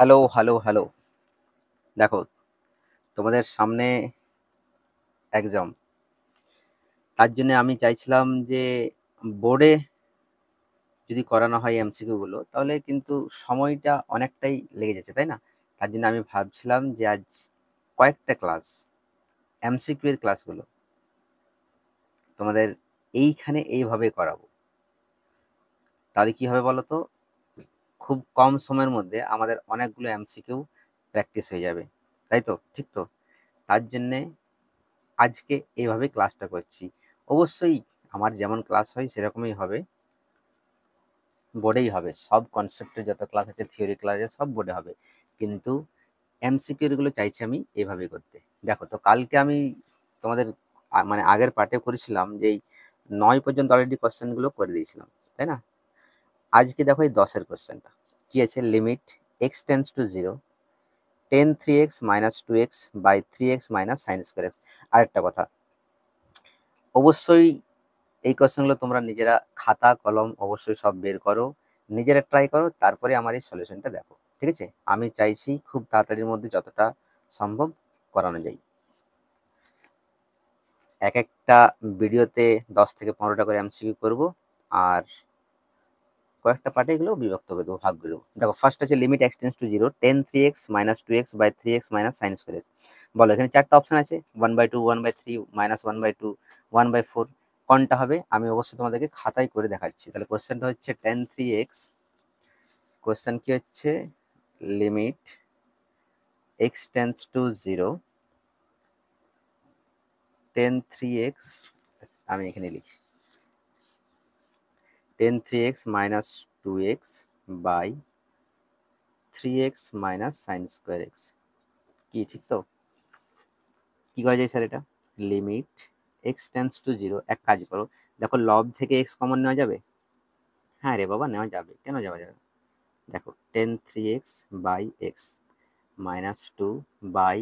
Hello, hello, hello. দেখো, তোমাদের সামনে এক্সাম। তার জন্য আমি চাইছিলাম যে বোর্ডে যদি করানো হয় এমসিকিউ গুলো তাহলে কিন্তু সময়টা অনেকটাই লেগে যাচ্ছে, তাই না? তার জন্য আমি ভাবছিলাম যে আজ কয়েকটা ক্লাস এমসিকিউ এর ক্লাসগুলো তোমাদের এইখানে এইভাবে করাবো। তাহলে কি হবে বলো তো? খুব কম সময়ের মধ্যে আমাদের অনেকগুলো এমসিকিউ প্র্যাকটিস হয়ে যাবে। তাই তো? ঠিক তো? তার জন্যে আজকে এইভাবে ক্লাসটা করছি। অবশ্যই আমার যেমন ক্লাস হয় সেরকমই হবে, বোর্ডেই হবে। সব কনসেপ্টের যত ক্লাস আছে, থিওরি ক্লাস আছে, সব বোর্ডে হবে। কিন্তু এমসিকিউ গুলো চাইছি আমি এভাবে করতে। দেখো তো, কালকে আমি তোমাদের মানে আগের পার্টে করেছিলাম যে এই 9 পর্যন্ত অলরেডি কোশ্চেনগুলো করে দিয়েছিলাম, তাই না? আজকে দেখো এই 10-এর কোশ্চেনটা কি আছে, limit x tends to zero tan three x minus two x by three x minus sine square x. আরেকটা কথা, অবশ্যই এই কোশ্চেনগুলো তোমরা নিজেরা খাতা কলম অবশ্যই সব বের করো, নিজেরা ট্রাই করো, তারপরে আমার এই সলিউশনটা দেখো। ঠিক আছে? আমি চাইছি খুব তাড়াতাড়ির মধ্যে যতটা সম্ভব করানো যায়। এক একটা ভিডিওতে 10 থেকে 15টা করে এমসিকিউ করবো, আর কয়েকটা পার্টে এগুলো বিভক্ত করে দেবো, ভাগ করে দেবো। দেখো, ফার্স্ট আছে limit x tends to zero tan three x minus two x by three x minus sine square x. বলো, এখানে চারটা অপশন আছে, 1/2, 1/3, -1/2, 1/4। কোনটা হবে আমি অবশ্যই তোমাদেরকে খাতায় করে দেখাচ্ছি। তাহলে কোশ্চেনটা হচ্ছে টেন থ্রি এক্স, কোশ্চেন কি হচ্ছে, limit x tends to zero tan three x, আমি এখানে লিখি tan three x minus two x by three x minus sine square x. কি ঠিক তো? কি করা যায় স্যার এটা? Limit x tends to zero, এক কাজ করো, দেখো লব থেকে এক্স কমন নেওয়া যাবে? হ্যাঁ রে বাবা, নেওয়া যাবে, কেন যাওয়া যাবে? দেখো tan three x by x minus two by,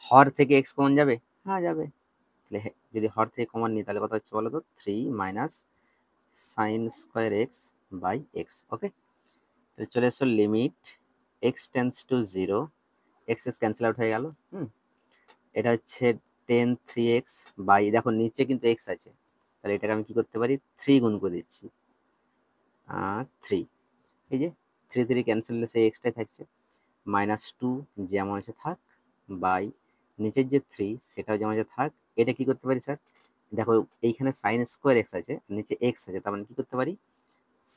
হর থেকে এক্স কমন যাবে? হ্যাঁ যাবে। তাহলে যদি হর থেকে কমন নিই তাহলে কত হচ্ছে বলো তো, three minus sine square x by x. Okay, তাহলে চলে এসো limit x tends to zero, x x cancel out হয়ে গেল। এটা হচ্ছে টেন থ্রি এক্স বাই, দেখো নিচে কিন্তু এক্স আছে, তাহলে এটাকে আমি কি করতে পারি, থ্রি গুণ করে দিচ্ছি, থ্রি, এই যে থ্রি থ্রি ক্যান্সেল হলে সেই এক্সটাই থাকছে, মাইনাস টু যেমন আছে থাক, বাই নিচের যে থ্রি সেটাও যেমন আছে থাক। এটা কি করতে পারি স্যার, দেখো এইখানে সাইন স্কোয়ার এক্স আছে, নিচে এক্স আছে, তার মানে কি করতে পারি,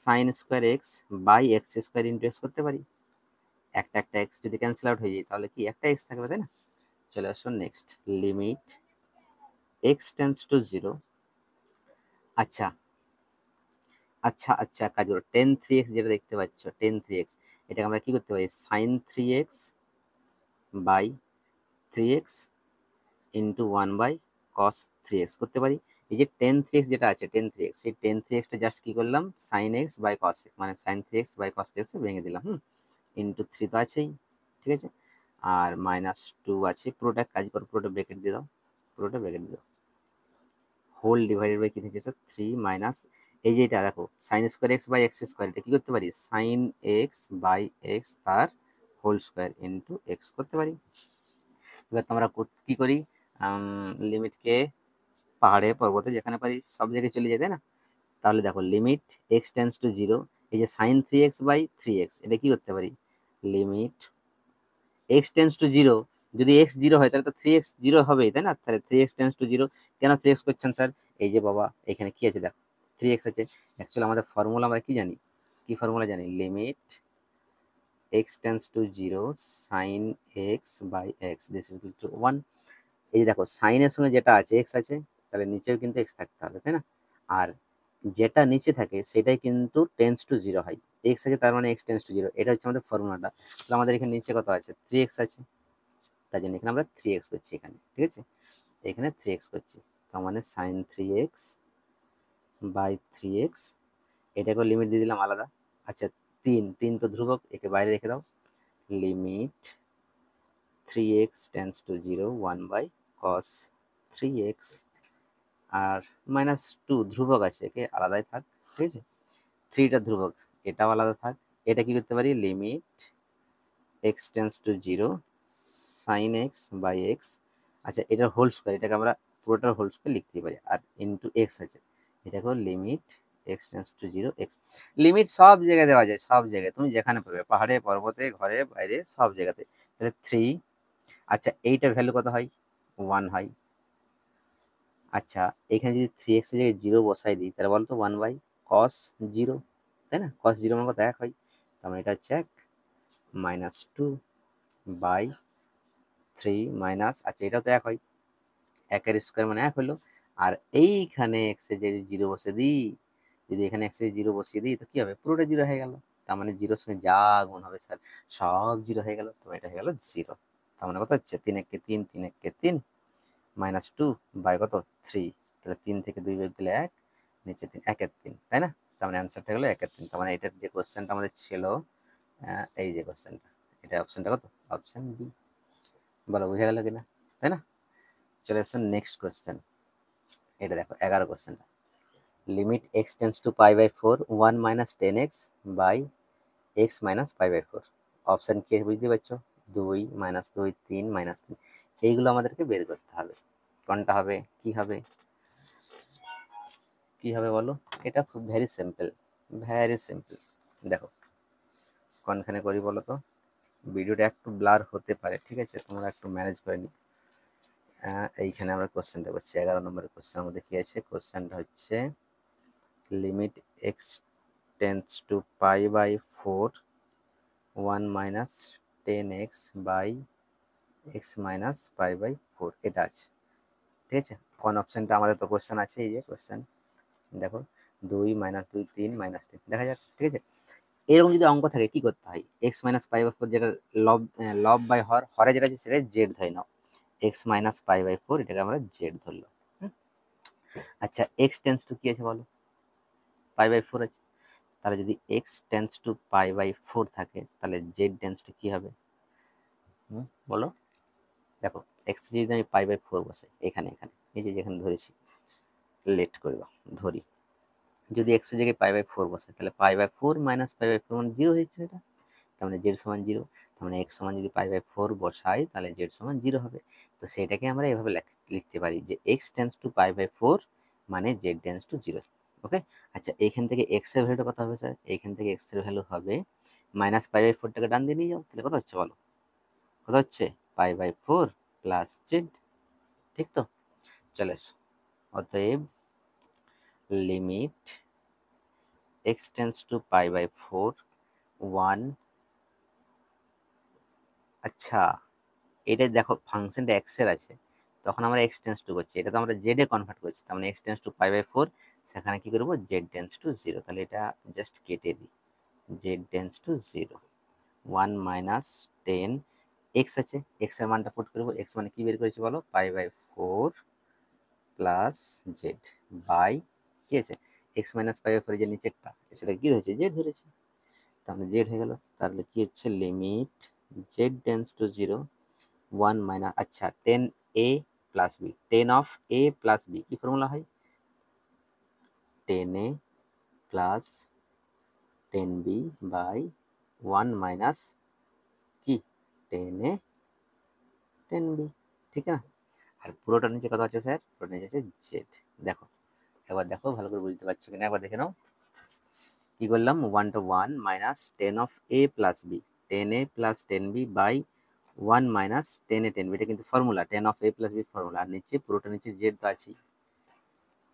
sine square x by x square into x করতে পারি। একটা একটা এক্স যদি ক্যান্সেল আউট হয়ে যায় তাহলে কি একটা এক্স থাকবে, তাই না? চলে আসো next, limit x tends to zero. আচ্ছা আচ্ছা আচ্ছা, কাজ করো, টেন থ্রি এক্স যেটা দেখতে পাচ্ছ, টেন থ্রি এক্স, এটাকে আমরা কি করতে পারি, sine three x by three x into one by cos three x করতে পারি। এই যে টেন থ্রি এক্স যেটা আছে, টেন থ্রি এক্স, সেই টেন থ্রি এক্সটা জাস্ট কি করলাম, sine x by cos x, মানে sine three x by cos three x ভেঙে দিলাম, ইন্টু থ্রি তো আছেই, ঠিক আছে, আর মাইনাস টু আছে, পুরোটা কাজ করো, পুরোটা ব্রেকেট দিয়ে দাও, পুরোটা ব্রেকেট দিয়ে দাও, হোল ডিভাইডেড বাই কি থেকে স্যার, থ্রি মাইনাস, এই যে এটা দেখো sine square x by x square, এটা কি করতে পারি, সাইন এক্স বাই এক্স তার হোল স্কোয়ার ইন্টু এক্স করতে পারি। এবার তোমরা কি করি, লিমিটকে পাহাড়ে পর্বতে যেখানে পারি সব জায়গায় চলে যায়, তাই না? তাহলে দেখো limit x tends to zero, এই যে sine three x by three x, এটা কি করতে পারি, limit x tends to zero, যদি এক্স জিরো হয় তাহলে তো থ্রি এক্স জিরো হবেই, তাই না? তাহলে three x tends to zero, কেন থ্রি এক্স করছেন স্যার, এই যে বাবা এখানে কি আছে দেখো, থ্রি এক্স আছে। অ্যাকচুয়ালি আমাদের ফর্মুলা আমরা কি জানি, কি ফর্মুলা জানি, limit x tends to zero sine x by x this is equal to one. এই যে দেখো সাইনের সঙ্গে যেটা আছে এক্স আছে, তাহলে নিচেও কিন্তু এক্স থাকতে হবে, তাই না? আর যেটা নিচে থাকে সেটাই কিন্তু টেন্স টু জিরো হয়, এক্স আছে তার মানে এক্স টেন্স টু জিরো, এটা হচ্ছে আমাদের ফর্মুলাটা। তাহলে আমাদের এখানে নিচে কত আছে, থ্রি এক্স আছে, তাই জন্য এখানে আমরা থ্রি এক্স করছি এখানে, ঠিক আছে, এখানে থ্রি এক্স করছি, তার মানে sine three x by three x, এটাকেও লিমিট দিয়ে দিলাম আলাদা। আচ্ছা, তিন তিন তো ধ্রুবক, একে বাইরে রেখে দাও, limit three x tends to zero one by cos three x, আর মাইনাস টু ধ্রুবক আছে, একে আলাদাই থাক, ঠিক আছে, থ্রিটা ধ্রুবক, এটাও আলাদা থাক। এটা কি করতে পারি, limit x tends to zero sine x by x, আচ্ছা এটার হোল স্কোয়ার, এটাকে আমরা পুরোটার হোল স্কোয়ার লিখতেই পারি, আর ইন্টু এক্স আছে, এটাকে limit x tends to zero x. Limit সব জায়গায় দেওয়া যায়, সব জায়গায় তুমি যেখানে পাবে, পাহাড়ে পর্বতে ঘরে বাইরে সব জায়গাতে। তাহলে 3, আচ্ছা এইটার ভ্যালু কত হয়, 1 হয়। আচ্ছা এখানে যদি 3x এর জায়গায় 0 বসাই দিই তাহলে বলতো 1/cos 0, তাই না? cos 0 মানে কত, 1 হয়। তার মানে এটা হচ্ছে 1 -2/3 মাইনাস, আচ্ছা এটাও তো 1 হয়, 1 এর স্কোয়ার মানে 1 হলো। আর এইখানে x এর যদি 0 বসে দিই, যদি এখানে x এর 0 বসিয়ে দিই তো কি হবে, পুরোটা 0 হয়ে গেল। তার মানে 0-র সঙ্গে যা গুণ হবে স্যার সব 0 হয়ে গেল, তো এটা হয়ে গেল 0। তার মানে কত হচ্ছে, 3 একে 3, 3 একে 3 -2 বাই কত 3, তাহলে 3 থেকে 2 বিয়োগ দিলে 1, নিচে 3, 1 এর 3, তাই না? তার মানে অ্যান্সারটা হলো 1 এর 3। তার মানে এটার যে কোশ্চেনটা আমাদের ছিল, এই যে কোশ্চেনটা, এটা অপশনটা কত, অপশন বি। বলো বুঝে গেল কিনা, তাই না? চলে আসুন নেক্সট কোশ্চেন, এটা দেখো 11 কোশ্চেনটা। Limit x tends to pi by 4 1 minus 10x by x minus pi by 4। Option কি বুঝতে পারছো, 2 -2 3 -3, এইগুলো আমাদেরকে বের করতে হবে, কোনটা হবে, কি হবে, কি হবে বলো। এটা খুব ভেরি সিম্পল, ভেরি সিম্পল। দেখো কোনখানে করি বলো তো, ভিডিওটা একটু ব্লার হতে পারে, ঠিক আছে, তোমরা একটু ম্যানেজ করে নি। এইখানে আমরা কোশ্চেনটা করছি, 11 নম্বরের কোশ্চেন আমাদের কি আছে, কোশ্চেনটা হচ্ছে limit x tends to pi by 4 1 minus 10x by x minus pi by 4, এটা আছে, ঠিক আছে। কোন অপশানটা আমাদের তো কোশ্চেন আছে, এই যে কোশ্চেন দেখো 2 -2 3 -3, দেখা যাক, ঠিক আছে। এরকম যদি অঙ্ক থাকে কি করতে হয়, এক্স মাইনাস পাই বাই 4 যেটা লব, লব বাই হর, হরে যেটা আছে সেটা জেড ধরে নাও, এক্স মাইনাস পাই বাই 4 এটাকে আমরা জেড ধরলো। আচ্ছা এক্স টেন্স টু কি আছে বলো, পাই বাই 4 আছে, তাহলে যদি x tends to pi by 4 থাকে তাহলে জেড টেন্স টু কি হবে, বলো। দেখো এক্স যদি আমি পাই বাই 4 বসাই এখানে, এখানে এই যে যেখানে ধরেছি, লেট করবা ধরি, যদি এক্স এর জায়গায় পাই বাই 4 বসাই তাহলে pi by 4 minus pi by 4 মানে 0 হচ্ছে এটা, তার মানে জেড সমান 0। তার মানে এক্স সমান যদি পাই বাই 4 বসাই তাহলে জেড সমান 0 হবে। তো সেটাকে আমরা এভাবে লিখতে পারি যে x tends to pi by 4 মানে জেড টেন্স টু 0। ওকে, আচ্ছা এইখান থেকে এক্স এর ভ্যালুটা কত হবে স্যার, এইখান থেকে এক্স এর ভ্যালু হবে মাইনাস পাই বাই 4টাকে ডান দিয়ে নিয়ে যাও, তাহলে কত হচ্ছে বলো, কত হচ্ছে পাই বাই 4 প্লাস জেড, ঠিক তো। চলে এসো, অতএব limit x tends to pi by 4 1, আচ্ছা এটা দেখো ফাংশনটা এক্স এর আছে, তখন আমরা এক্স টেন্স টু করছি, এটা তো আমরা জেড এ কনভার্ট করছি, তার মানে x tends to pi by 4, সেখানে কি করবো জেড টেন্স টু 0, তাহলে এটা জাস্ট কেটে দিই, Z tends to 0, 1 minus 10 x আছে, এক্স এর মানটা পুট করবো, এক্স মানে কি বের করেছি বলো, pi by 4 plus z by, কি আছে এক্স মাইনাস পাই বাই 4 যে নিচেরটা সেটা কি ধরেছে, জেড ধরেছে, তাহলে জেড হয়ে গেল। তাহলে কি হচ্ছে limit z tends to 0 1 minus, আচ্ছা 10a plus B, 10 of a plus B কি ফর্মুলা হয়, 10a plus 10b by 1 minus কি 10a 10b, ঠিক না। আর পুরোটা নিচে কত আছে স্যার, পুরোটা নিচে আছে জেড। দেখো একবার দেখো ভালো করে বুঝতে পারছো কিনা, একবার দেখে নাও। কি করলাম, 1 to 1 minus 10 of a plus b, 10a plus 10b by 1 minus 10a 10b, এটা কিন্তু formula, 10 of a plus b formula, আর নিচে পুরোটা নিচে জেড তো আছেই,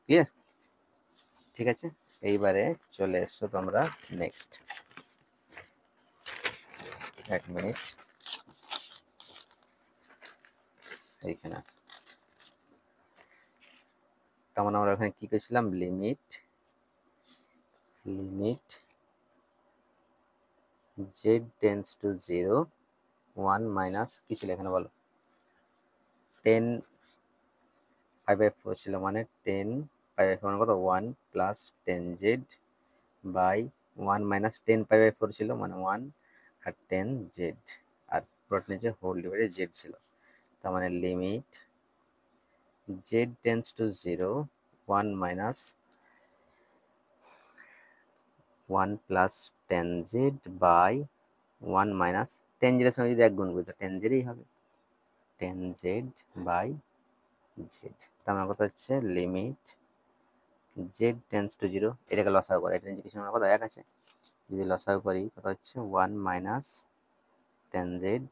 ক্লিয়ার, ঠিক আছে। এইবারে চলে এসছো তোমরা নেক্সট, এক মিনিট এইখানে আসো। তেমন আমরা ওখানে কি করেছিলাম, limit z tends to 0 1 minus কি ছিল এখানে বলো, 10 পাই বাই 4 ছিল, মানে 10 পাই বাই 4 মানে কত 1 plus 10 z by 1 minus 10 pi by 4 ছিল মানে 1 আর 10 জেড, আর পুরোটা নিচে হোল ডিভাইডেড জেড ছিল। তার মানে limit z tends to 0 1 minus 1 plus 10 z by 1 minus tan জেডের সঙ্গে যদি 1 গুণ করি তো টেন জেডই হবে, টেন জেড বাই জেড। তার মানে কথা হচ্ছে limit z tends to zero, এটাকে লসাগু করে, এটা নিচে কিছু না, কথা 1 আছে, যদি লসাগু করি কথা হচ্ছে 1 minus tan z,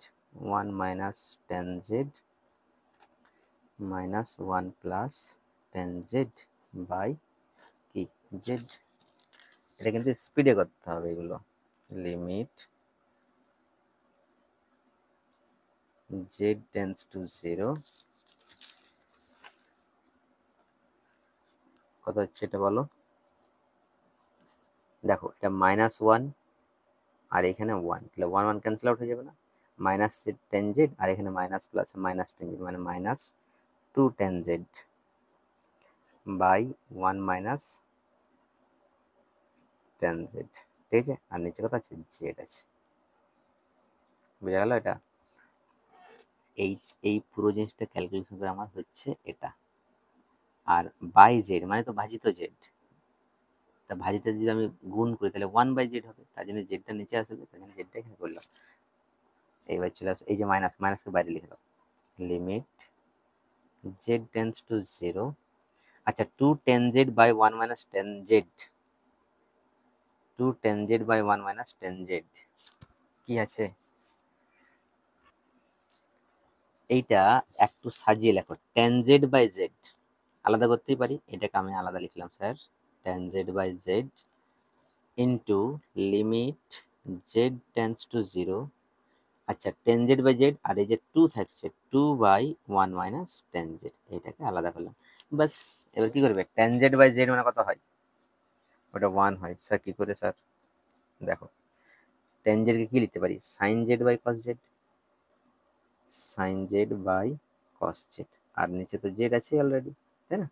1 minus tan z minus 1 plus tan z by কি জেড। এটা কিন্তু স্পিডে করতে হবে এগুলো। Limit z tends to zero, কত হচ্ছে এটা বলো? দেখো এটা -1 আর এখানে 1, তাহলে 1 1 ক্যান্সেল আউট হয়ে যাবে না, মাইনাস টেন জেড আর এখানে minus plus minus tan z, মানে minus two tan z by 1 minus tan z, ঠিক আছে। আর নিচে কথা আছে জেড আছে, বোঝা গেল? এটা এই এই পুরো জিনিসটা ক্যালকুলেশন করে আমার হচ্ছে এটা। আর বাই জেড মানে তো ভাজিত জেড, তা ভাজিটা যদি আমি গুণ করি তাহলে 1/z হবে, তার জন্য জেডটা নিচে আসবে, তার জন্য জেডটা এখানে করলাম। এইবার চলে আসে এই যে মাইনাস, মাইনাসকে বাইরে লিখে দাও, limit z tends to zero. আচ্ছা, two tan z by 1 minus tan z, two tan z by 1 minus tan z কি আছে? এইটা একটু সাজিয়ে লেখো, টেন জেড বাই জেড আলাদা করতেই পারি, এটাকে আমি আলাদা লিখলাম sir, tan z by z into limit z tends to zero. আচ্ছা, টেন জেড বাই জেড আর এই যে টু থাকছে, two by 1 minus tan z, এইটাকে আলাদা করলাম, বাস। এবার কি করবে, টেন জেড বাই জেড মানে কত হয়? ওটা 1 হয়। স্যার কি করে স্যার? দেখো টেন জেডকে কি লিখতে পারি, sine z by cos z, sine z by cos z, আর নিচে তো জেড আছে অলরেডি, তাই না?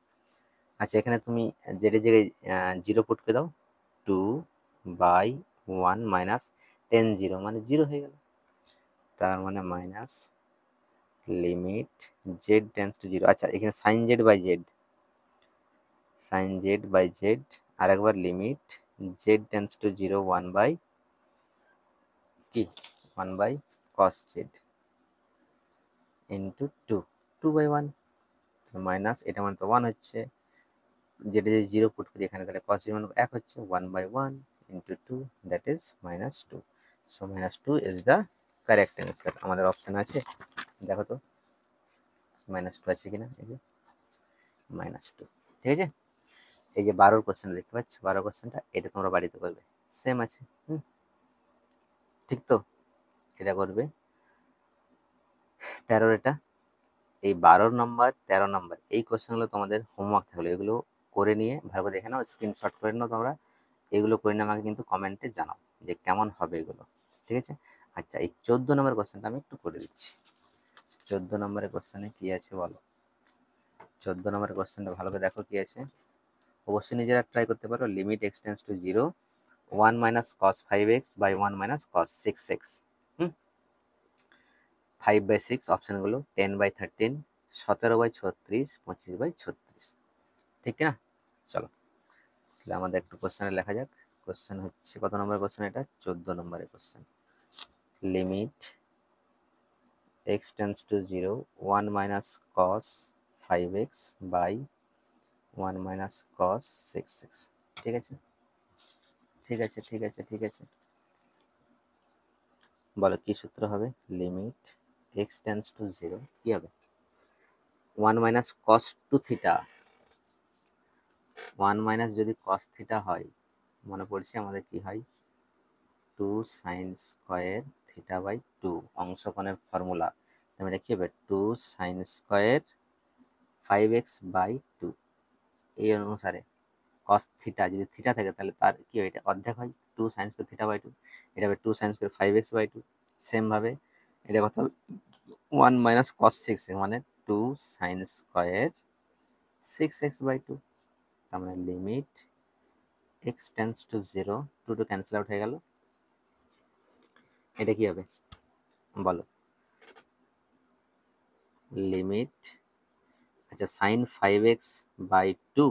আচ্ছা, এখানে তুমি জেডের জায়গায় জিরো পুট করে দাও, two by 1 minus tan zero মানে জিরো হয়ে গেল, তার মানে minus limit z tends to zero. আচ্ছা, এখানে sine z by z, sine z by z, আর একবার limit z tends to zero, 1 by কি 1 by cos z into two, two by 1 minus, এটা মানে তো 1 হচ্ছে, যেটা যদি জিরো পুট করি এখানে তাহলে কস জিরো মানে 1 হচ্ছে, 1 by 1 into two, that is -2। So -2 is the correct answer. আমাদের অপশন আছে, দেখো তো -2 আছে কিনা, এই যে -2, ঠিক আছে। এই যে 12 কোশ্চেনটা দেখতে পাচ্ছ, 12 কোশ্চেনটা এটা তোমরা বাড়িতে করবে, সেম আছে, ঠিক তো? এটা করবে 13 এটা, এই 12 নম্বর 13 নম্বর এই কোশ্চেনগুলো তোমাদের হোমওয়ার্ক থাকলো, এগুলো করে নিয়ে ভালো করে দেখে নাও, স্ক্রিনশট করে নাও তোমরা, এগুলো করে নিয়ে আমাকে কিন্তু কমেন্টে জানাও যে কেমন হবে এগুলো, ঠিক আছে। আচ্ছা, এই 14 নম্বর কোশ্চেনটা আমি একটু করে দিচ্ছি। 14 নম্বরের কোশ্চেনে কি আছে বলো? 14 নম্বরের কোশ্চেনটা ভালো করে দেখো কি আছে, অবশ্যই নিজেরা ট্রাই করতে পারো। Limit x tends to zero, 1 minus cos 5x by 1 minus cos 6x, 5/6 অপশানগুলো, 10/13, 17/36, 25/36, ঠিক না? চলো তাহলে আমাদের একটু কোশ্চেনে লেখা যাক। কোশ্চেন হচ্ছে কত নম্বরের কোশ্চেন? এটা 14 নম্বরের কোশ্চেন। Limit x tends to zero, 1 minus cos 5x by 1 minus cos 6x, ঠিক আছে, ঠিক আছে, ঠিক আছে, ঠিক আছে। বলো কি সূত্র হবে? Limit x tends to zero কি হবে? 1 minus cos two theta, 1 minus যদি কস থিটা হয়, মনে পড়ছে আমাদের কি হয়, 2 সাইন স্কোয়ার থিটা বাই 2, অংশকোণের ফর্মুলা, তাহলে এটা কি হবে, 2 সাইন স্কোয়ার 5x বাই 2, এই অনুসারে কস থিটা যদি থিটা থাকে তাহলে তার কি হয়, এটা অর্ধেক হয়, 2 সাইন স্কোয়ার থিটা বাই 2, এটা হবে 2 sine square 5x by 2। Same ভাবে এটা কত হবে, 1 মাইনাস কস 6 মানে 2 সাইন স্কোয়ার 6x বাই 2, তার মানে limit x tends to zero, 2 cancel out হয়ে গেল, এটা কি হবে বলো? লিমিট, আচ্ছা, sign 5x by 2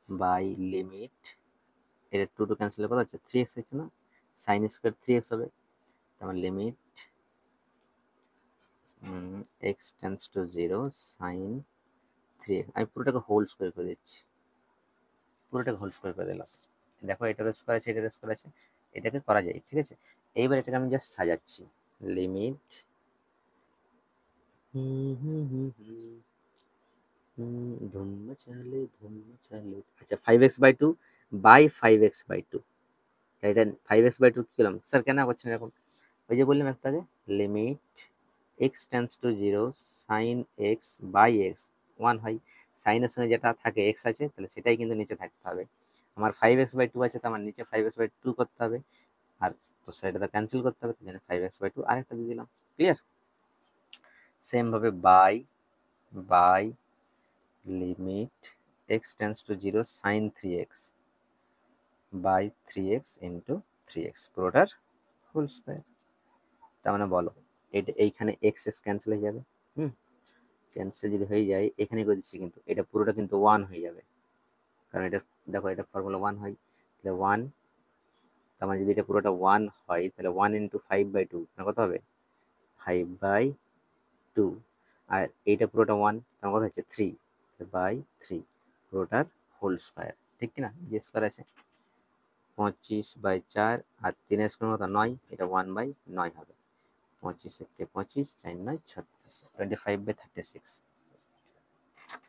by limit, এটা 2 ক্যান্সেল কত হচ্ছে, 3x হচ্ছে না, সাইন স্কোয়ার 3x হবে, তার মানে limit x tends to 0 sine 3x, আমি পুরোটাকে হোল স্কোয়ার করে দিচ্ছি, পুরোটাকে হোল স্কোয়ার করে দিলাম। দেখো এটারও স্কোয়ার আছে, এটারও স্কোয়ার আছে, এটাকে করা যায়, ঠিক আছে। এইবার এটাকে আমি জাস্ট সাজাচ্ছি, লিমিট ধুম চালে, আচ্ছা 5x/2 বাই 5x/2, এটা 5x/2 কি করলাম স্যার, কেন করছেন এরকম? ওই যে বললাম একটা আগে, limit x tends to 0 sine x by x, 1 হয়, সাইনের সঙ্গে যেটা থাকে এক্স আছে, তাহলে সেটাই কিন্তু নিচে থাকতে হবে। আমার 5x/2 আছে, তো আমার নিচে 5x/2 করতে হবে, আর তো সেটা তো ক্যান্সেল করতে হবে, তাই জন্য 5x/2 আরেকটা দিয়ে দিলাম। ক্লিয়ার? সেম ভাবে by limit x tends to 0 sine 3x by 3x into 3x, পুরোটার হোল স্কোয়ার। তার মানে বলো এটা এইখানে এক্স এক্স ক্যান্সেল হয়ে যাবে, ক্যান্সেল যদি হয়ে যায়, এখানে করে দিচ্ছি কিন্তু এটা পুরোটা কিন্তু 1 হয়ে যাবে, কারণ এটা দেখো এটা ফর্মুলা 1 হয়, তাহলে 1, তার মানে যদি এটা পুরোটা 1 হয়, তাহলে 1 ইন্টু 5/2 কত হবে? 5/2, আর এইটা পুরোটা 1, তার কথা হচ্ছে 3/3, পুরোটার হোল স্কোয়ার, ঠিক কিনা? যে স্কোয়ার আছে 25/4 আর 3 স্কোয়ার মতো 9, এটা 1/9 হবে, 25 4 9 36, 25/36,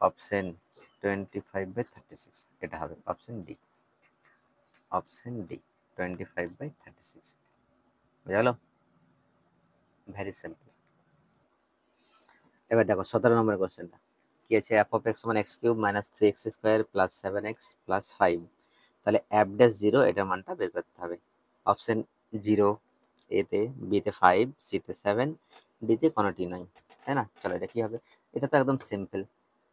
অপশন 25/36, এটা হবে অপশন ডি, অপশন ডি 25/36। বুঝা গেল? Very simple. এবার দেখো 17 নম্বরের কোশ্চেনটা কি আছে, এফ অফ এক্স সমান x cube minus 3x square plus 7x plus 5, তাহলে এফ ড্যাশ 0 এটার মানটা বের করতে হবে। অপশন 0 এতে, বিতে 5, সিতে 7, ডিতে কোনোটি নয়, তাই না? চলো এটা কি হবে, এটা তো একদম সিম্পল,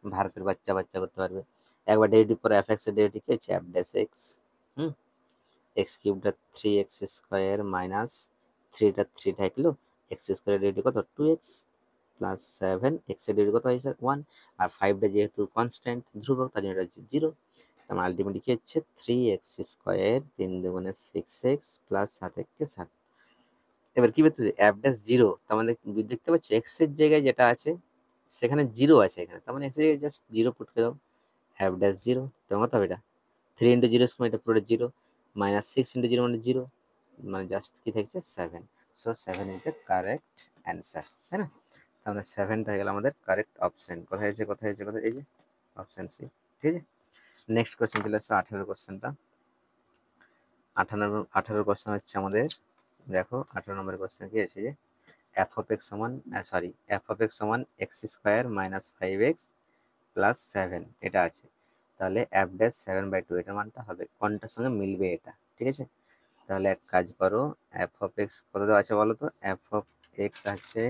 ভারতের বাচ্চা বাচ্চা করতে পারবে। একবার ডেরিভেটিভ পরে এফ এক্স এর ডেরিভেটিভ কি আছে, এফ ড্যাশ এক্স, এক্স কিউবটা 3x স্কোয়ার মাইনাস 3টা 3 থাকলো, এক্স স্কোয়ারের ডেরিভেটিভ কত 2x প্লাস 7, এক্স এর ডেরিভেটিভ কত হয় স্যার 1, আর 5টা যেহেতু কনস্ট্যান্ট ধ্রুবক, তার জন্য এটা হচ্ছে 0, তার আলটিমেটলি কি হচ্ছে 3x স্কোয়ার 3 দুগুণে 6x প্লাস 7 7। এবার কি বলতে এফ ড্যাশ 0, তার মানে দেখতে পাচ্ছ এক্স এর জায়গায় যেটা আছে সেখানে 0 আছে এখানে, তার মানে এক্স এর জায়গায় জাস্ট 0 পুট করে দাও, এফ ড্যাশ 0, তোমার কত হবে এটা 3 ইন্টু 0 সময় এটা পুরো 0, মাইনাস 6 ইন্টু 0 মানে 0, মানে জাস্ট কি থাকছে 7, so 7 is the correct answer, তাই না? তাহলে 7টা হয়ে গেল আমাদের কারেক্ট অপশন। কোথায় আছে কোথায় আছে কোথায়, এই যে অপশন সি, ঠিক আছে। নেক্সট কোশ্চেন চলে আসছে 18 কোশ্চেনটা। 18 কোশ্চেন হচ্ছে আমাদের, দেখো 18 নম্বরের কোশ্চেন কি আছে, যে এফ অফ এক্স সমান এফ অফ এক্স সমান x square minus 5x plus 7 এটা আছে, তাহলে এফ ড্যাশ 7/2 এটা মানটা হবে কোনটার সঙ্গে মিলবে এটা, ঠিক আছে। তাহলে এক কাজ করো, এফ অফ এক্স কত দেওয়া আছে বলো তো, এফ অফ এক্স আছে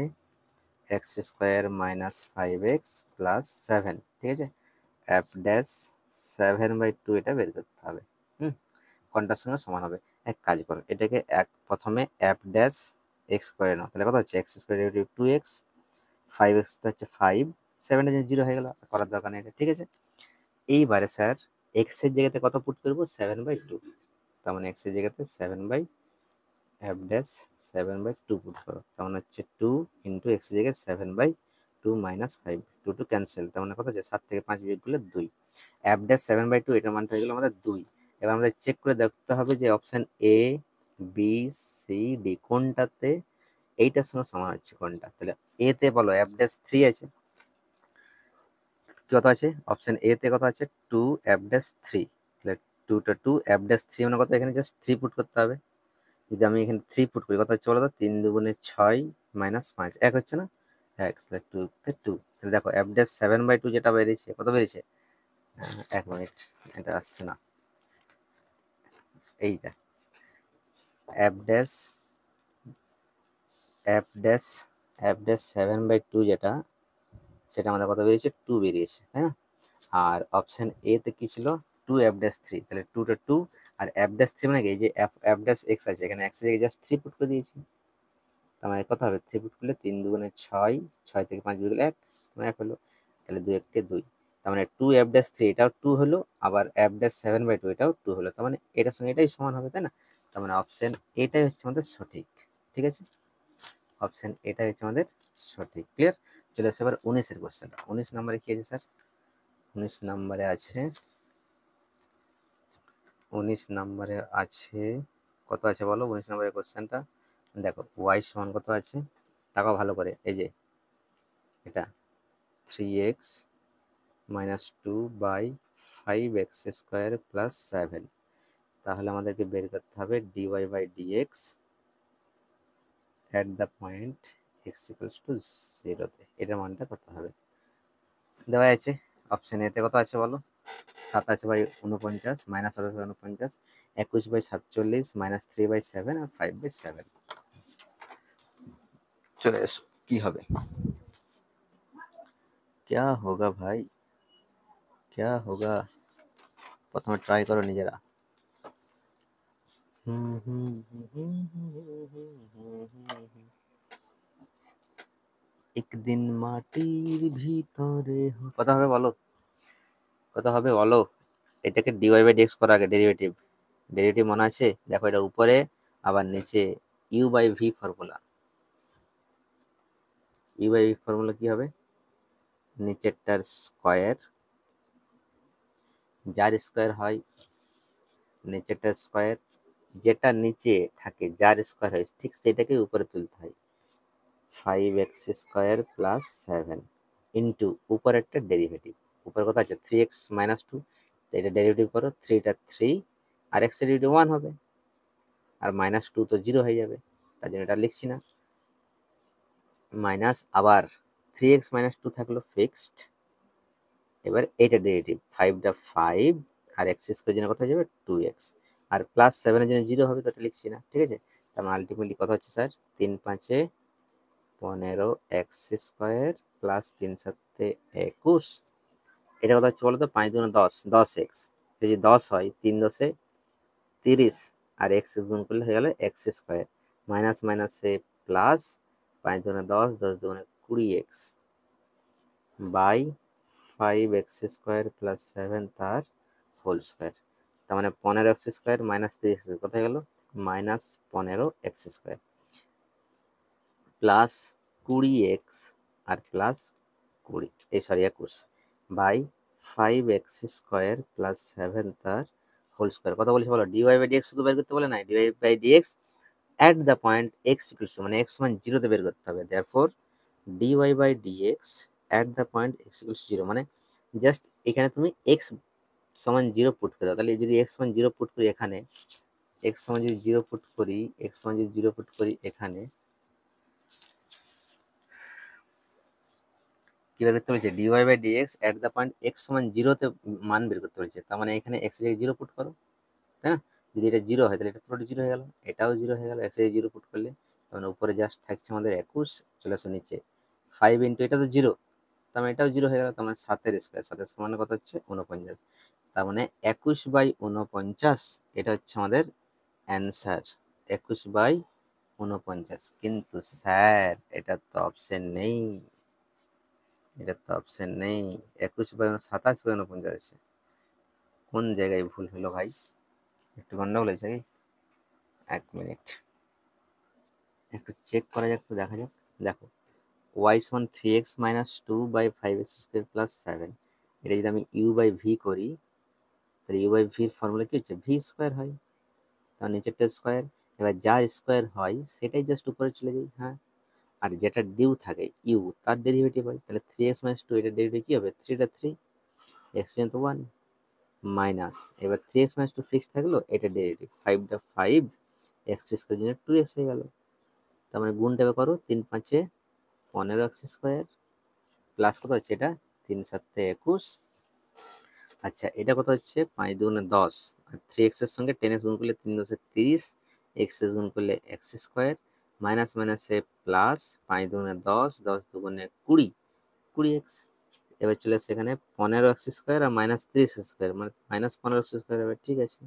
x square minus 5x plus 7, ঠিক আছে। এফ ড্যাশ 7/2 এটা বের করতে হবে, কোনটার সঙ্গে সমান হবে। এক কাজ করো, এটাকে প্রথমে এফ ড্যাশ এক্স করে নাও, তাহলে কত হচ্ছে x square derivative 2x, 5x তো হচ্ছে 5, 7টা 0 হয়ে গেল, করার দরকার নেই এটা, ঠিক আছে। এইবারে স্যার এক্স এর জায়গাতে কত পুট করবো 7/2, তার মানে এক্স এর জায়গাতে 7 এফ ড্যাশ 7/2 পুট করো, তার মানে হচ্ছে 2 ইন্টু এক্স এর জায়গায় 7/2 মাইনাস 5, 2 2 ক্যান্সেল, তার মানে কত হচ্ছে 7 থেকে 5 বিয়োগ করলে 2, এফ ড্যাশ 7/2 এটার মানটা হয়ে গেল আমাদের 2। এবার আমাদের চেক করে দেখতে হবে যে option A B C D কোনটাতে এইটার সঙ্গে সমান হচ্ছে কোনটা, তাহলে এ তে বলো এফ ড্যাশ 3 আছে, কত আছে অপশন এ তে কত আছে 2 এফ ড্যাশ 3, তাহলে 2টা 2 এফ ড্যাশ 3 মানে কত, এখানে জাস্ট 3 পুট করতে হবে। যদি আমি এখানে 3 পুট করি কত হচ্ছে বলো তো, 3 দুগুণে 6 মাইনাস 5 এক হচ্ছে না, এক, তাহলে 2 কে 2, তাহলে দেখো এফ ড্যাশ 7/2 যেটা বেরিয়েছে কত বেরিয়েছে, এক মিনিট এটা আসছে না, এইটা F dash F dash F dash 7/2 যেটা, সেটা আমাদের কত বেরিয়েছে 2 বেরিয়েছে, তাই না। আর অপশন এ তে কি ছিল 2 এফ ড্যাশ 3, তাহলে 2টা 2, আর এফ ড্যাশ 3 মানে কি, এই যে এফ এফ ড্যাশ এক্স আছে, এখানে এক্স এর জাস্ট 3 পুট করে দিয়েছি, তার মানে কত হবে 3 পুট করলে 3 দুগুণে 6, 6 থেকে 5 বিয়োগ 1, মানে 1 হলো, তাহলে 2 1 কে 2, তার মানে 2 এফ ড্যাশ 3 এটাও 2 হলো, আবার এফ ড্যাশ 7/2 এটাও 2 হলো, তার মানে এটার সঙ্গে এটাই সমান হবে, তাই না। তার মানে অপশন এটাই হচ্ছে আমাদের সঠিক, ঠিক আছে, অপশন এটা হচ্ছে আমাদের সঠিক। ক্লিয়ার? চলে আসে এবার 19-এর কোশ্চেনটা। 19 নম্বরে কি আছে স্যার? 19 নম্বরে আছে, 19 নম্বরে আছে, কত আছে বলো? 19 নম্বরের কোশ্চেনটা দেখো, ওয়াই সমান কত আছে, তাকাও ভালো করে। এই যে এটা 3x মাইনাস 2/5x² প্লাস 7, তাহলে আমাদেরকে বের করতে হবে dy/dx at the point x equals to 0-তে, এটার মানটা করতে হবে। দেওয়া আছে অপশন এতে কত আছে বলো? 27/49 মাইনাস 27/49, 21/47 মাইনাস 3/7 আর 5/7। চলে এসো, কি হবে? क्या होगा भाई, क्या होगा? প্রথমে ট্রাই করো নিজেরা। একদিন মাটির ভিতরে কত হবে বলো? কত হবে বলো? এটাকে dy/dx করার আগে ডেরিভেটিভ, ডেরিভেটিভ মনে আছে? দেখো এটা উপরে আবার নিচে u/v ফর্মুলা। u/v ফর্মুলা কি হবে? নিচেরটার স্কয়ার, যার স্কয়ার হয় নিচেরটার স্কয়ার, যেটা নিচে থাকে যার স্কয়ার হয় ঠিক সেটাকে উপরে তুলতে হয়। 5x² প্লাস 7 ইন্টু উপরেরটা ডেরিভেটিভ, উপরে কত আছে 3x-2, এটা ডেরিভেটিভ করো, 3টা 3 আর x এর ডেরিভেটিভ 1 হবে, আর -2 তো 0 হয়ে যাবে, তার জন্য এটা লিখছি না। মাইনাস আবার 3x-2 থাকলো ফিক্সড, এবার এইটা ডেরিভেটিভ 5টা 5 আর x² জন্য কত হয়ে যাবে 2x, আর প্লাস 7-এর জন্য 0 হবে, তো এটা লিখছি না। ঠিক আছে, তার মানে আলটিমেটলি কত হচ্ছে স্যার? 3×5 = 15x² plus 3×7 = 21। এটা কথা হচ্ছে বলো তো, 5×2 = 10, 10x, যদি 10 হয় 3×10 = 30, আর x গুণ করলে হয়ে গেল x², মাইনাস মাইনাসে plus, 5×2 = 10, 10×2 = 20x by 5x² plus 7 তার হোল স্কোয়ার, তার মানে 15x² মাইনাস 30 কোথায় গেল? -15x² প্লাস 20x আর প্লাস 20, এই সরি 21 বাই 5x² প্লাস 7 তার হোল স্কোয়ার। কথা বলছি বলো, dy/dx শুধু বের করতে বলে না, dy/dx at the point x equals two, মানে x সমান 0-তে বের করতে হবে। Therefore dy/dx at the point x equals two 0, মানে জাস্ট এখানে তুমি x সমান 0 পুট করে দাও। তাহলে যদি x সমান 0 পুট করি এখানে, x সমান যদি 0 পুট করি, x সমান যদি 0 পুট করি এখানে, কি বের করতে বলছে? dy/dx at the point x সমান 0-তে মান বের করতে বলছে, তার মানে এখানে x এর জায়গায় 0 পুট করো, তাই না? যদি এটা 0 হয় তাহলে এটা পুরোটা 0 হয়ে গেল, এটাও 0 হয়ে গেল, x এর 0 পুট করলে, তার মানে উপরে জাস্ট থাকছে আমাদের 21, চলে আসো নিচে 5 ইন্টু এটা তো 0, তার মানে এটাও 0 হয়ে গেল, তার মানে 7-এর স্কোয়ার, 7-এর সমান কত হচ্ছে 49, তার মানে 21/49 এটা হচ্ছে আমাদের অ্যান্সার, 21/49। কিন্তু স্যার এটা তো অপশন নেই, এটা তো অপশন নেই, 27/49 আছে, কোন জায়গায় ভুল হলো ভাই? একটু গন্ডগোল হয়েছে কি? 1 মিনিট একটু চেক করা যাক, তো দেখা যাক। দেখো y সমান 3x-2/5x² প্লাস 7, এটা যদি আমি u/v করি, তাহলে u/v-র ফর্মুলা কি হচ্ছে? v² হয়, তার নিচেরটা স্কোয়ার, এবার যার স্কোয়ার হয় সেটাই জাস্ট উপরে চলে যায়। হ্যাঁ, আর যেটা ডিউ থাকে ইউ, তার ডেরিভেটিভ হয়, তাহলে 3x-2 এটার ডেরিভেটিভ কি হবে? 3টা 3, x তো 1 মাইনাস, এবার 3x-2 ফিক্স থাকলো, এটা ডেরিভেটিভ 5টা 5, x² জন্য 2x হয়ে গেল, তার মানে গুণটা করো, 3×5 = 15x² প্লাস কত হচ্ছে এটা 3×7 = 21। আচ্ছা এটা কত হচ্ছে 5×2 = 10, আর 3x এর সঙ্গে 10x গুণ করলে 3×10 = 30, x গুণ করলে x² মাইনাস মাইনাসে প্লাস, 5×2 = 10, 10×2 = 20, 20x। এবার চলে আসছে এখানে 15x² আর -30x², মানে -15x² হবে, ঠিক আছে,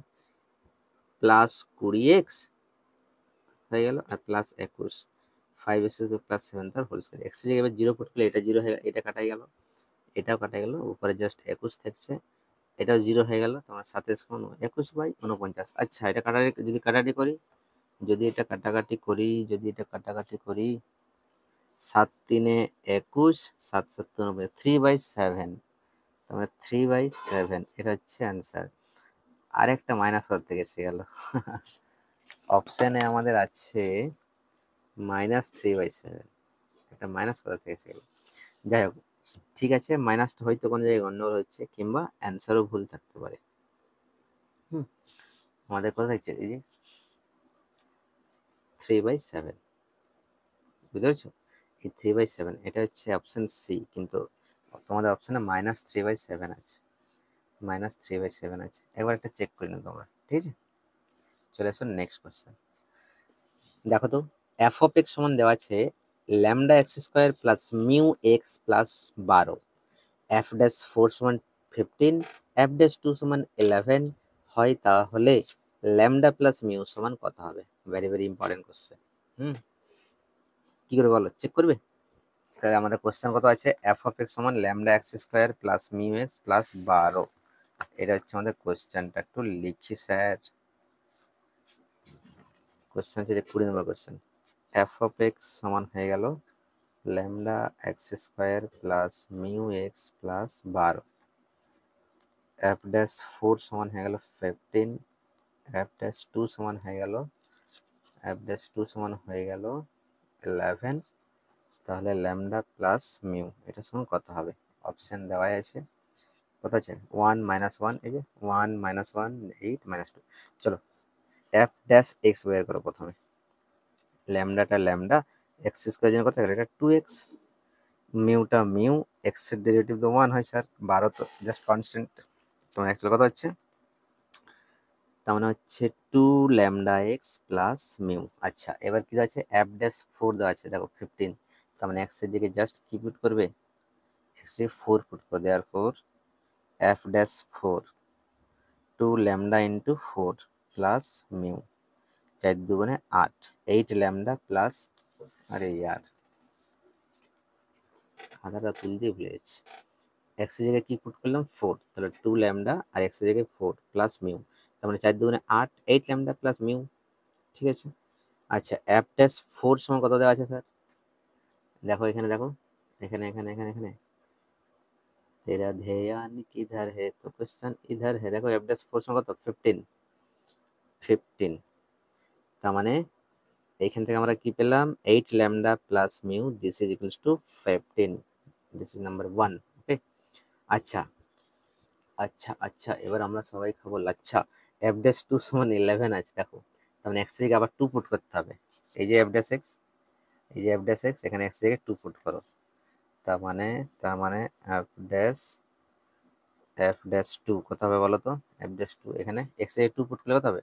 প্লাস 20x হয়ে গেল, আর প্লাস 21, 5x² প্লাস 7 তার হোল স্কয়ার, x এর জায়গায় এবার 0 পুট করলে এটা 0 হয়ে গেল, এটা কাটা গেল, এটাও কাটা গেল, উপরে জাস্ট 21 থাকছে, এটাও 0 হয়ে গেল, তোমার 27 = 21/49। আচ্ছা এটা কাটারি, যদি কাটারি করি যদি এটা কাটাকাটি করি, 7 3 21, 7 7 90, 3/7, তার মানে 3/7 এটা হচ্ছে অ্যান্সার। আরেকটা মাইনাস করতে গেছে গেল। অপশানে আমাদের আছে -3/7, এটা মাইনাস কোথা থেকে এসে গেল? যাই হোক, ঠিক আছে, মাইনাসটা হয়তো কোনো জায়গায় গন্ডগোল হচ্ছে, কিংবা অ্যান্সারও ভুল থাকতে পারে। আমাদের কথা হচ্ছে এই যে 3/7, বুঝতে পারছো? এই 3/7 এটা হচ্ছে অপশন সি, কিন্তু তোমাদের অপশনে -3/7 আছে, -3/7 আছে। একবার একটা চেক করে নাও তোমরা, ঠিক আছে? চলে আসো নেক্সট কোয়েশ্চেন। দেখো তো, এফ অফ এক্স সমান দেওয়া আছে lambda x square plus mu x plus 12, F dash 4 সমান 15, এফ ড্যাশ 2 সমান 11 হয়, তাহলে ল্যামডা প্লাস মিউ সমান কত হবে? Very very important question. কি করে বলো, চেক করবে? তাহলে আমাদের কোশ্চেন কত আছে? এফ অফ এক্স সমান lambda x square plus mu x plus 12, এটা হচ্ছে আমাদের কোশ্চেনটা। একটু লিখি স্যার, কোশ্চেন হচ্ছে 20 নম্বর কোশ্চেন। এফ অফ এক্স সমান হয়ে গেল lambda x square plus mu x plus 12, F dash 4 সমান হয়ে গেল 15, এফ ড্যাশ 2 সমান হয়ে গেল 11, তাহলে ল্যামডা প্লাস মিউ এটা সমান কত হবে? অপশন দেওয়াই আছে, কত আছে? 1 -1, এই যে 1 -1 8 -2। চলো, এফ ড্যাশ এক্স বের করো প্রথমে। ল্যামডা এক্স স্কোয়ার জন্য কত গেল? এটা 2x, মিউটা মিউ, এক্স এর ডেরিভেটিভ তো 1 হয় স্যার, 12 তো জাস্ট কনস্ট্যান্ট, তোমার অ্যাকচুয়ালি কত হচ্ছে? তার মানে হচ্ছে 2 ল্যামডা এক্স প্লাস মিউ। আচ্ছা, এবার কি আছে? এফ ড্যাশ 4 দেওয়া আছে, দেখো 15, তার মানে এক্স এর জায়গায় জাস্ট কি পুট করবে? এক্স এর 4 পুট করে দেওয়ার পর F dash 4 2 lambda into 4 plus mu, 4 2 8, 8 lambda plus, আরে ইয়ার খাতাটা তুলতে ভুলে গেছি, এক্স এর জায়গায় কি পুট করলাম? 4, তাহলে 2 ল্যামডা আর এক্স এর জায়গায় 4 প্লাস মিউ, তার মানে 4 2 8, 8 ল্যামডা প্লাস মিউ, ঠিক আছে? আচ্ছা, এফ ড্যাশ 4 সমান কত দেওয়া আছে স্যার? দেখো এখানে, দেখো এখানে এখানে এখানে এখানে তেরা ধ্যান কিধার হে, তো কোশ্চেন ইধার হে। দেখো এফ ড্যাশ 4 সমান কত? 15, তার মানে এইখান থেকে আমরা কি পেলাম? 8 lambda plus mu, this is equals to 15, this is number 1। ওকে, আচ্ছা আচ্ছা আচ্ছা, এবার আমরা সবাই খাবো লাচ্ছা। এফ ড্যাশ 2 সমান 11 আছে, দেখো তার মানে এক্স থেকে আবার 2 পুট করতে হবে। এই যে এফ ড্যাশ এক্স, এই যে এফ ড্যাশ এক্স, এখানে এক্স থেকে 2 পুট করো, তার মানে এফ ড্যাশ 2 কত হবে বলো তো? এফ ড্যাশ 2, এখানে এক্স থেকে 2 পুট করলে কত হবে?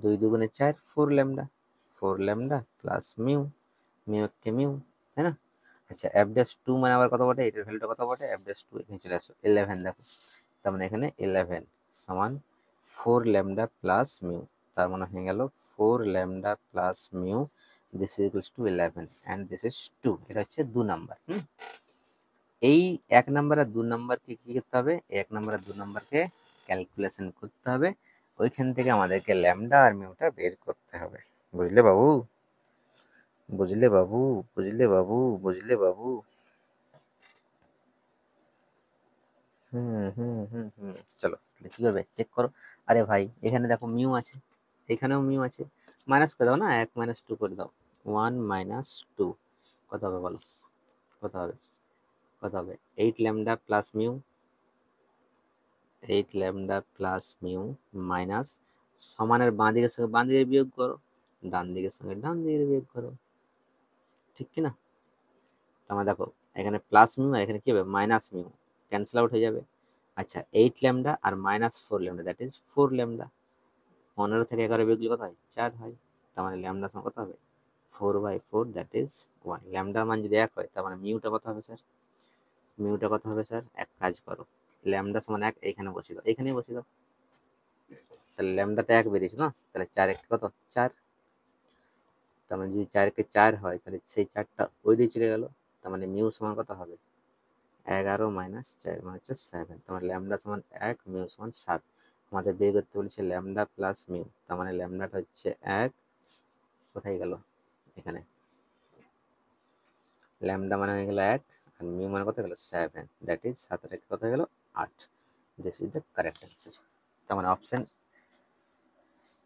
2 2 4, 4 ল্যামডা প্লাস মিউ, মিউ কে মিউ, তাই না? আচ্ছা, এফ ড্যাশ 2 মানে আবার কত বটে? এটার ভ্যালুটা কত বটে? এফ ড্যাশ 2 এখানে চলে আসো 11, দেখো তার মানে এখানে 11 সমান 4 ল্যামডা প্লাস মিউ, তার মানে হয়ে গেল 4 lambda plus mu, this is equals to 11 and this is 2। এটা হচ্ছে 2 নাম্বার। এই 1 নাম্বার আর 2 নাম্বারকে কি করতে হবে? 1 নাম্বার আর 2 নাম্বারকে ক্যালকুলেশন করতে হবে, ওইখান থেকে আমাদেরকে ল্যামডা আর মিউটা বের করতে হবে। বুঝলে বাবু? বুঝলে বাবু? বুঝলে বাবু? বুঝলে বাবু? চলো তাহলে কি করবে, চেক করো। আরে ভাই, এখানে দেখো মিউ আছে, এখানেও মিউ আছে, মাইনাস করে দাও না, 1 -2 করে দাও, 1 -2 কত হবে বলো? কত হবে? কত হবে? 8 lambda plus mu, 8 lambda plus mu minus, সমানের বাঁ দিকের সঙ্গে বাঁ দিকে বিয়োগ করো, ডান দিকের সঙ্গে ডান দিকে বিয়োগ করো, ঠিক কি না? তোমার দেখো এখানে প্লাস মিউ আর এখানে কি হবে? মাইনাস মিউ, ক্যান্সেল আউট হয়ে যাবে। আচ্ছা, 8 ল্যামডা আর -4 ল্যামডা, দ্যাট ইজ 4 ল্যামডা, 15 থেকে 11 বিয়োগ করলে কত হয়? 4 হয়, তার মানে ল্যামডা সমান কত হবে? 4/4, দ্যাট ইজ 1। ল্যামডার মান যদি 1 হয়, তার মানে মিউটা কত হবে স্যার? মিউটা কত হবে স্যার? এক কাজ করো, ল্যামডা সমান 1 এইখানে বসিয়ে দাও, এখানেই বসিয়ে দাও, তাহলে ল্যামডাটা 1 বেরিয়েছে না, তাহলে 4 1 কত? 4, তার মানে যদি 4 কে 4 হয়, তাহলে সেই 4টা ওই দিয়ে চলে গেল, তার মানে মিউ সমান কত হবে? 11 - 4 মানে হচ্ছে 7, তার মানে ল্যামডা সমান 1, মিউ সমান 7। আমাদের বের করতে বলেছে ল্যামডা প্লাস মিউ, তার মানে ল্যামডাটা হচ্ছে 1, কোথায় গেল, এখানে ল্যামডা মানে হয়ে গেল 1 আর মিউ মানে কত গেল 7, দ্যাট ইজ 7 আর 1 কত হয়ে গেল 8। This is the correct answer. তার মানে অপশন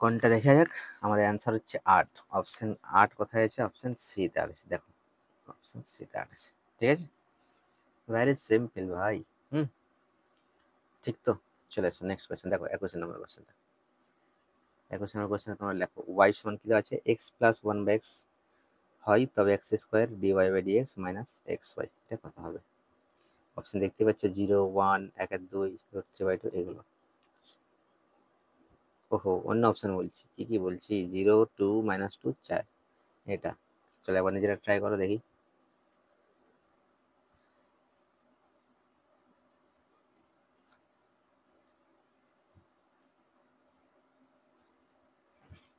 কোনটা দেখা যাক, আমাদের অ্যান্সার হচ্ছে 8। অপশন 8 কোথায় আছে, অপশন সি তে আছে, দেখো অপশন সি তে আছে, ঠিক আছে, ভেরি সিম্পল ভাই। হুম, ঠিক তো। চলে আসো নেক্সট কোয়েশ্চেন, দেখো 21 নম্বর কোয়েশ্চেনটা। 21 নম্বর কোয়েশ্চেনে তোমরা লেখো ওয়াই সমান কি দেওয়া আছে, এক্স প্লাস 1/x হয় তবে x square dy by dx minus x y, এটা কত হবে? অপশন দেখতে পাচ্ছ 0, 1, 1 আর 2, √3/2 এগুলো। ওহো, অন্য অপশন বলছি, কি কি বলছি, 0, 2, -2, 4, এটা। চলো একবার নিজেরা ট্রাই করো দেখি।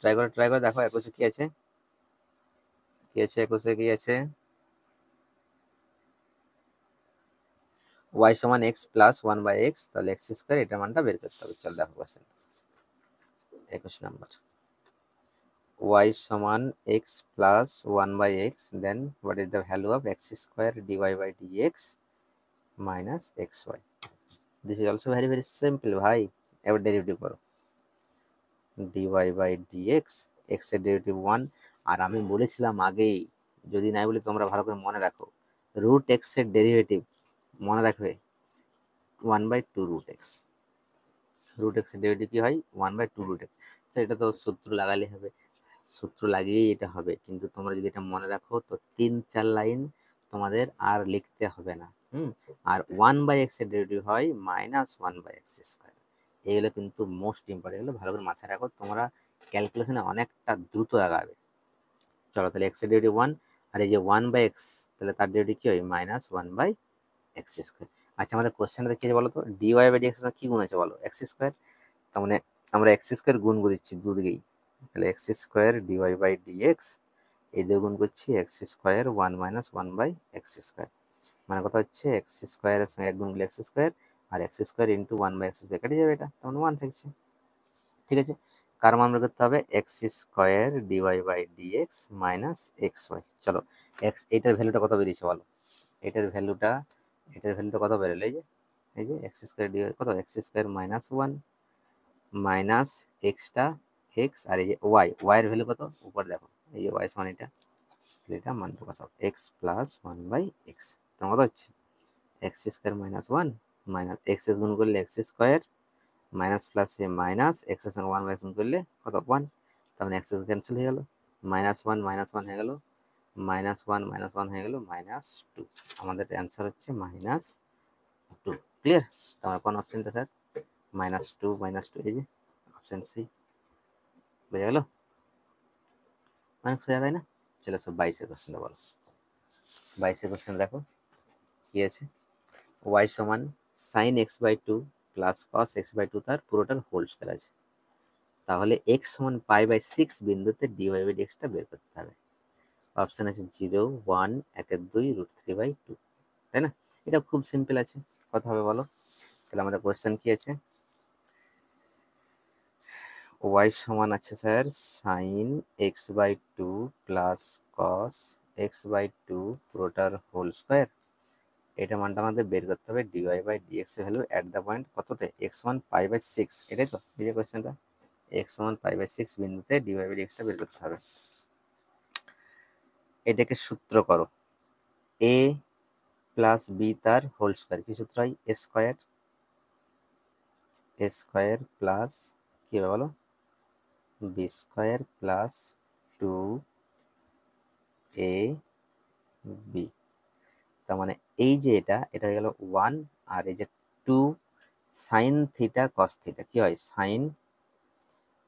ট্রাই করে দেখো 21 কি আছে, কি আছে 21 কি আছে, ওয়াই সমান এক্স প্লাস 1/x, তাহলে এক্স স্কোয়ার, এটা মানটা বের করতে হবে। চল দেখো কোশ্চেন 21 নাম্বার, y সমান x plus 1/x, then what is the value of x square dy by dx minus xy? This is also very simple ভাই। এবার ডেরিভেটিভ করো, dy by dx, x এর ডেরিভেটিভ 1, আর আমি বলেছিলাম আগেই, যদি নাই বলে তোমরা ভালো করে মনে রাখো, √x এর ডেরিভেটিভ মনে রাখবে 1/2 √x, √x এর ডেরিভেটিভ কি হয় 1/2 √x। তো এটা তো সূত্র লাগালে হবে, সূত্র লাগিয়েই এটা হবে, কিন্তু তোমরা যদি এটা মনে রাখো তো 3-4 লাইন তোমাদের আর লিখতে হবে না। আর 1/x এর ডেরিভেটিভ হয় -1/x²। এগুলো কিন্তু মোস্ট ইম্পর্টেন্ট, এগুলো ভালো করে মাথায় রাখো, তোমরা ক্যালকুলেশনে অনেকটা দ্রুত আগাবে। চলো তাহলে x এর ডেরিভেটিভ 1, আর এই যে 1/x, তাহলে তার ডেরিভেটিভ কি হয় -1/x²। আচ্ছা আমাদের কোশ্চেনটা কি বলো তো, dy বাই dx কি গুণ আছে বলো, x², তার মানে আমরা x² গুণ করে দিচ্ছি দুদিকেই, তাহলে x² dy বাই dx, এই দিয়ে গুণ করছি x², 1 - 1/x², মানে কথা হচ্ছে x² এর সঙ্গে 1 গুণ করলে x², আর x² ইন্টু 1/x² কেটে যাবে, এটা তখন 1 থাকছে, ঠিক আছে। কার মান বের করতে হবে, x² dy by dx minus xy। চলো এটার ভ্যালুটা কত বেরিয়েছে বলো, এটার ভ্যালুটা কত বেরোলো, এই যে x² dy কত, x² -1 মাইনাস এক্সটা এক্স, আর এই যে ওয়াই এর ভ্যালু কত, উপর দেখো এই যে ওয়াই সমান এটা মানটা বসাও, এক্স প্লাস 1/x, তোমার কত হচ্ছে x² -1 মাইনাস এক্স গুণ করলে x² minus plus minus x এর সঙ্গে 1/x গুণ করলে কত 1, তার মানে এক্স ক্যান্সেল হয়ে গেল, -1 হয়ে গেল, -1 হয়ে গেল -2, আমাদের অ্যান্সার হচ্ছে -2। ক্লিয়ার? তোমার কোন অপশনটা স্যার, -2, এই যে অপশন সি, বুঝে গেল, অনেক সোজা তাই না? চলো সব 22-এর কোশ্চেনটা বলো। 22-এর কোশ্চেন দেখো কি আছে, ওয়াই সমান sign x/2 plus cos x/2 তার পুরোটার হোল স্কয়ার আছে, তাহলে x সমান π/6 বিন্দুতে dy বাই dxটা বের করতে হবে। অপশন আছে 0, 1, 1 আর 2, √3/2, তাই না? এটা খুব সিম্পল আছে, কত হবে বলো, তাহলে আমাদের কোশ্চেন কি আছে, ওয়াই সমান আছে sir sign x/2 plus cos x/2 পুরোটার হোল স্কোয়ার, এটা মানটা আমাদের বের করতে হবে dy বাই dx এর ভ্যালু অ্যাট দ্য পয়েন্ট কততে, x সমান π/6, এটাই তো এই যে কোয়েশ্চেনটা, x সমান π/6 বিন্দুতে dy বাই dxটা বের করতে হবে। এটাকে সূত্র করো, a প্লাস বি তার হোল স্কোয়ার, কি সূত্র হয়, a স্কোয়ার প্লাস কি হবে বলো, b² প্লাস 2ab, তার মানে এই যে এটা হয়ে গেল 1, আর এই যে 2 সাইন থিটা কস থিটা, কি হয় সাইন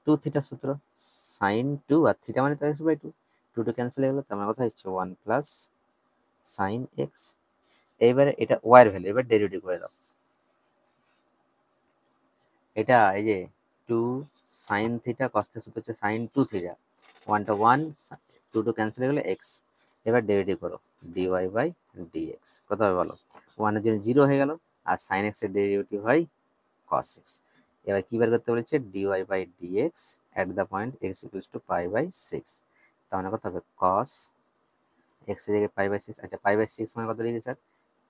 2 থিটা সূত্র, সাইন 2 আর থিটা মানে তো x/2, 2 ক্যান্সেল হয়ে গেল, তার মানে কথা হচ্ছে 1 প্লাস সাইন এক্স। এইবারে এটা ওয়াই এর ভ্যালু, এবার ডেরিভেটিভ করে দাও, এটা এই যে 2 সাইন থিটা কস থিটা সূত্র হচ্ছে সাইন 2 থিটা, 1টা 1, 2 ক্যান্সেল হয়ে গেল এক্স, এবার ডেরিভেটিভ করো dy বাই dx, কত হবে বলো, 1 এর জন্য 0 হয়ে গেল, আর সাইন এক্স এর ডেরিভেটিভ হয় cos x। এবার কি বের করতে বলেছে, dy by dx at the point x equals to π/6, তার মানে কত হবে কস এক্স এর জায়গায় π/6, আচ্ছা π/6 মানে কত ডিগ্রি স্যার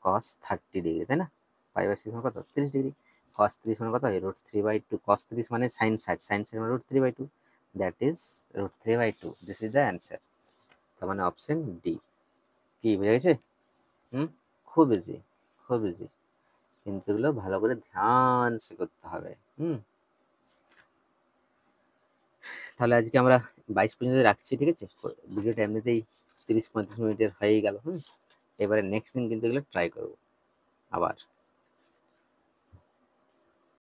কস 30 ডিগ্রি, তাই না? π/6 মানে কত 30 ডিগ্রি, কস 30 মানে কত হয় √3/2, কস 30 মানে সাইন 60, সাইন 60 মানে √3/2, that is √3/2, this is the answer. তার মানে অপশন ডি। কি বুঝে গেছে? খুব ইজি, খুব ইজি, কিন্তু এগুলো ভালো করে ধ্যান সে করতে হবে। তাহলে আজকে আমরা 22 পর্যন্ত রাখছি, ঠিক আছে? ভিডিওটা এমনিতেই 30-35 মিনিটের হয়েই গেল। এবারে নেক্সট দিন কিন্তু এগুলো ট্রাই করবো আবার।